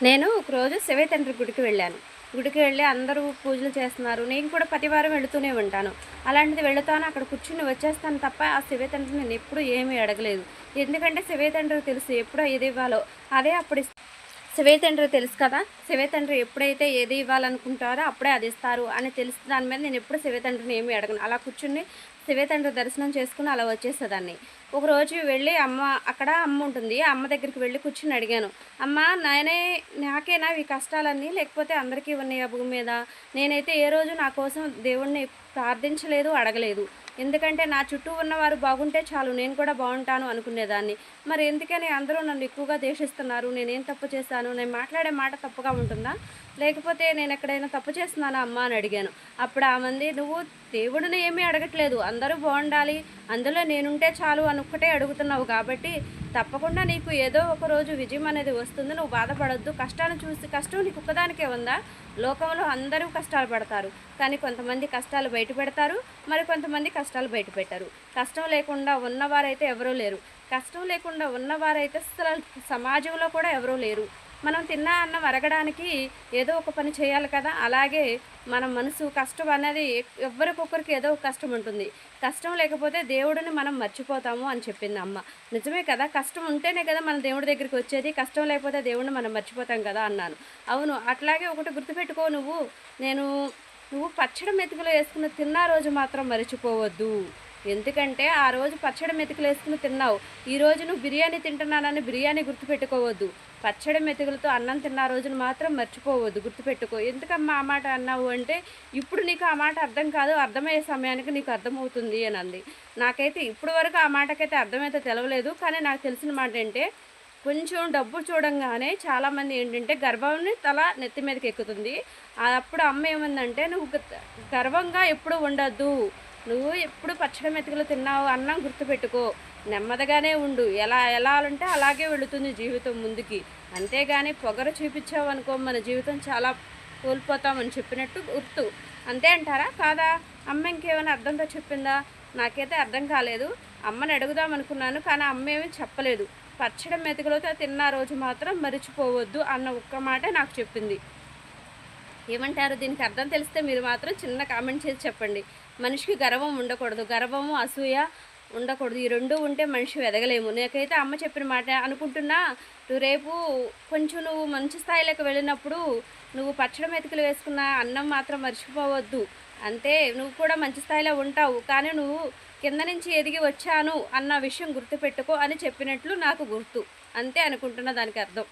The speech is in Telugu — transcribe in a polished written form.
నేను ఒకరోజు శివయ్య గుడికి వెళ్ళాను. గుడికి వెళ్ళి అందరూ పూజలు చేస్తున్నారు. నేను కూడా ప్రతి వారం వెళుతూనే ఉంటాను. అలాంటిది వెళుతాను, అక్కడ కూర్చుని వచ్చేస్తాను తప్ప ఆ శివయ్య తండ్రిని నేనెప్పుడూ ఏమీ అడగలేదు. ఎందుకంటే శివయ్య తండ్రికి తెలుసు ఎప్పుడు ఏది ఇవ్వాలో అదే అప్పుడు శివయ్య తండ్రి తెలుసు కదా! శివయ్య తండ్రి ఎప్పుడైతే ఏది ఇవ్వాలనుకుంటారో అప్పుడే అది ఇస్తారు అని తెలిసిన దాని మీద నేనెప్పుడు శివయ్య తండ్రిని ఏమీ అడగను. అలా కూర్చుని శివయ్య తండ్రి దర్శనం చేసుకొని అలా వచ్చేసేదాన్ని. ఒకరోజు వెళ్ళి అక్కడ అమ్మ ఉంటుంది. ఆ అమ్మ దగ్గరికి వెళ్ళి కూర్చొని అడిగాను. అమ్మ, నాకేనా ఈ కష్టాలన్నీ లేకపోతే అందరికీ ఉన్నాయా భూమి మీద? నేనైతే ఏ రోజు నా కోసం దేవుడిని ప్రార్థించలేదు, అడగలేదు. ఎందుకంటే నా చుట్టూ ఉన్నవారు బాగుంటే చాలు, నేను కూడా బాగుంటాను అనుకునేదాన్ని. మరి ఎందుకని అందరూ నన్ను ఎక్కువగా ద్వేషిస్తున్నారు? నేనేం తప్పు చేశాను? నేను మాట్లాడే మాట తప్పుగా ఉంటుందా? లేకపోతే నేను ఎక్కడైనా తప్పు చేస్తున్నానా అమ్మ అని అడిగాను. అప్పుడు ఆమంది, నువ్వు దేవుడిని ఏమీ అడగట్లేదు, అందరూ బాగుండాలి, అందులో నేనుంటే చాలు అని ఒక్కటే అడుగుతున్నావు కాబట్టి తప్పకుండా నీకు ఏదో ఒక రోజు విజయం అనేది వస్తుంది. నువ్వు బాధపడొద్దు. కష్టాన్ని చూసి కష్టం నీకు ఒక్కదానికే ఉందా? లోకంలో అందరూ కష్టాలు పడతారు, కానీ కొంతమంది కష్టాలు బయట పెడతారు, మరి కొంతమంది కష్టాలు బయట పెట్టారు. కష్టం లేకుండా ఉన్నవారైతే ఎవరూ లేరు. కష్టం లేకుండా ఉన్నవారైతే అసలు సమాజంలో కూడా ఎవరూ లేరు. మనం తిన్న అన్నం అరగడానికి ఏదో ఒక పని చేయాలి కదా! అలాగే మన మనసు కష్టం అనేది ఎవ్వరికొకరికి ఏదో ఒక కష్టం ఉంటుంది. కష్టం లేకపోతే దేవుడిని మనం మర్చిపోతాము అని చెప్పింది అమ్మ. నిజమే కదా! కష్టం ఉంటేనే కదా మనం దేవుడి దగ్గరికి వచ్చేది. కష్టం లేకపోతే దేవుడిని మనం మర్చిపోతాం కదా అన్నాను. అవును, అట్లాగే ఒకటి గుర్తుపెట్టుకో నువ్వు పచ్చడి మెతుకులు వేసుకుని తిన్న రోజు మాత్రం మర్చిపోవద్దు. ఎందుకంటే ఆ రోజు పచ్చడి మెతుకులు వేసుకుని తిన్నావు. ఈరోజు నువ్వు బిర్యానీ తింటున్నానని బిర్యానీ గుర్తుపెట్టుకోవద్దు. పచ్చడి మెతుకులతో అన్నం తిన్న రోజును మాత్రం మర్చిపోవద్దు, గుర్తుపెట్టుకో. ఎందుకమ్మా ఆ మాట అన్నావు అంటే, ఇప్పుడు నీకు ఆ మాట అర్థం కాదు, అర్థమయ్యే సమయానికి నీకు అర్థమవుతుంది అని అంది. నాకైతే ఇప్పుడు వరకు ఆ మాటకైతే అర్థమైతే తెలవలేదు. కానీ నాకు తెలిసిన మాట ఏంటంటే, కొంచెం డబ్బు చూడంగానే చాలామంది ఏంటంటే గర్వాన్ని తల నెత్తి మీదకి ఎక్కుతుంది. అప్పుడు అమ్మ ఏమందంటే, నువ్వు గర్వంగా ఎప్పుడు ఉండద్దు, నువ్వు ఎప్పుడు పచ్చడి మెతుకులు తిన్నావు అన్నం గుర్తుపెట్టుకో, నెమ్మదిగానే ఉండు, ఎలా అంటే అలాగే వెళుతుంది జీవితం ముందుకి. అంతేగాని పొగరు చూపించావు అనుకో మన జీవితం చాలా కోల్పోతామని చెప్పినట్టు గుర్తు. అంతే అంటారా కాదా? అమ్మ ఇంకేమైనా అర్థంతో చెప్పిందా? నాకైతే అర్థం కాలేదు. అమ్మని అడుగుదాం అనుకున్నాను, కానీ అమ్మ ఏమీ చెప్పలేదు. పచ్చడి మెతుకులతో తిన్న రోజు మాత్రం మరిచిపోవద్దు అన్న ఒక్క మాట నాకు చెప్పింది. ఏమంటారు? దీనికి అర్థం తెలిస్తే మీరు మాత్రం చిన్న కామెంట్ చేసి చెప్పండి. మనిషికి గర్వం ఉండకూడదు, గర్వము అసూయ ఉండకూడదు. ఈ రెండు ఉంటే మనిషి ఎదగలేము. నాకైతే అమ్మ చెప్పిన మాట అనుకుంటున్నా, రేపు కొంచెం నువ్వు మంచి స్థాయిలోకి వెళ్ళినప్పుడు నువ్వు పచ్చడి మెతుకులు వేసుకున్న అన్నం మాత్రం మర్చిపోవద్దు. అంతే, నువ్వు కూడా మంచి స్థాయిలో ఉంటావు, కానీ నువ్వు కింద నుంచి ఎదిగి వచ్చాను అన్న విషయం గుర్తుపెట్టుకో అని చెప్పినట్లు నాకు గుర్తు. అంతే అనుకుంటున్నా దానికి అర్థం.